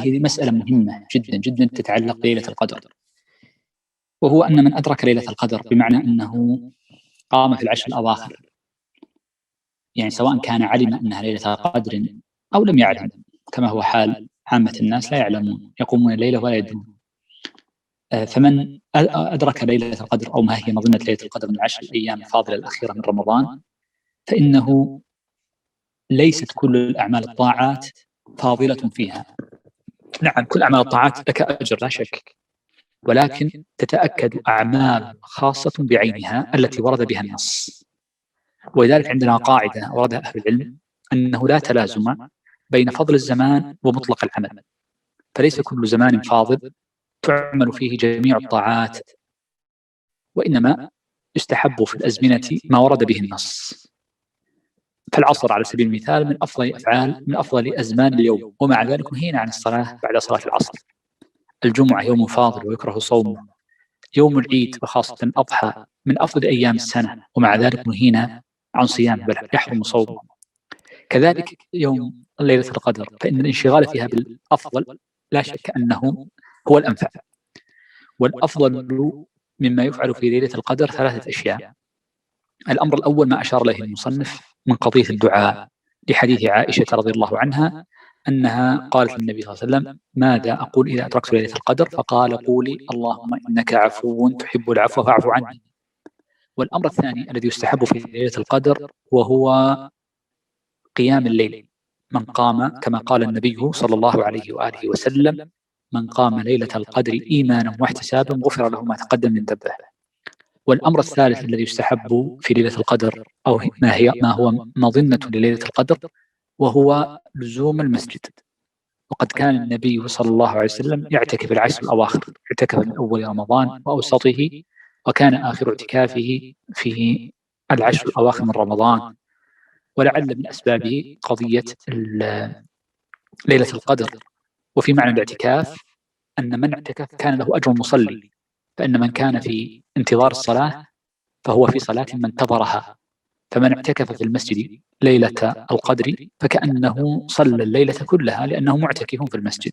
هذه مسألة مهمة جدا جدا تتعلق بليلة القدر، وهو أن من أدرك ليلة القدر بمعنى أنه قام في العشر الأواخر، يعني سواء كان علم أنها ليلة قدر أو لم يعلم، كما هو حال عامة الناس لا يعلمون، يقومون الليلة ولا يدرون. فمن أدرك ليلة القدر أو ما هي مظنة ليلة القدر من العشر الأيام الفاضلة الأخيرة من رمضان، فإنه ليست كل الأعمال الطاعات فاضلة فيها. نعم، كل أعمال الطاعات لك أجر لا شك، ولكن تتأكد أعمال خاصة بعينها التي ورد بها النص. ولذلك عندنا قاعدة وردها أهل العلم أنه لا تلازم بين فضل الزمان ومطلق العمل، فليس كل زمان فاضل تعمل فيه جميع الطاعات، وإنما يستحب في الأزمنة ما ورد به النص. فالعصر على سبيل المثال من أفضل أزمان اليوم، ومع ذلك نهينا عن الصلاة بعد صلاة العصر. الجمعة يوم فاضل ويكره صومه. يوم العيد وخاصة الأضحى من أفضل أيام السنة، ومع ذلك نهينا عن صيام بل يحرم صومه. كذلك يوم ليلة القدر، فإن الانشغال فيها بالأفضل لا شك أنه هو الأنفع. والأفضل مما يفعل في ليلة القدر 3 أشياء. الأمر الأول ما أشار إليه المصنف من قضية الدعاء، لحديث عائشة رضي الله عنها أنها قالت للنبي صلى الله عليه وسلم: ماذا أقول إذا أدركت ليلة القدر؟ فقال: قولي اللهم إنك عفو تحب العفو فاعف عني. والأمر الثاني الذي يستحب في ليلة القدر وهو قيام الليل. من قام كما قال النبي صلى الله عليه وآله وسلم: من قام ليلة القدر إيمانا واحتسابا غفر له ما تقدم من ذنبه. والأمر الثالث الذي يستحب في ليلة القدر أو ما هو مظنة لليلة القدر وهو لزوم المسجد. وقد كان النبي صلى الله عليه وسلم يعتكف العشر الأواخر، اعتكف من أول رمضان وأوسطه، وكان آخر اعتكافه في العشر الأواخر من رمضان. ولعل من أسبابه قضية ليلة القدر. وفي معنى الاعتكاف أن من اعتكف كان له أجر مصلي، فإن من كان في انتظار الصلاة فهو في صلاة من انتظرها، فمن اعتكف في المسجد ليلة القدر فكأنه صلى الليلة كلها لأنه معتكف في المسجد.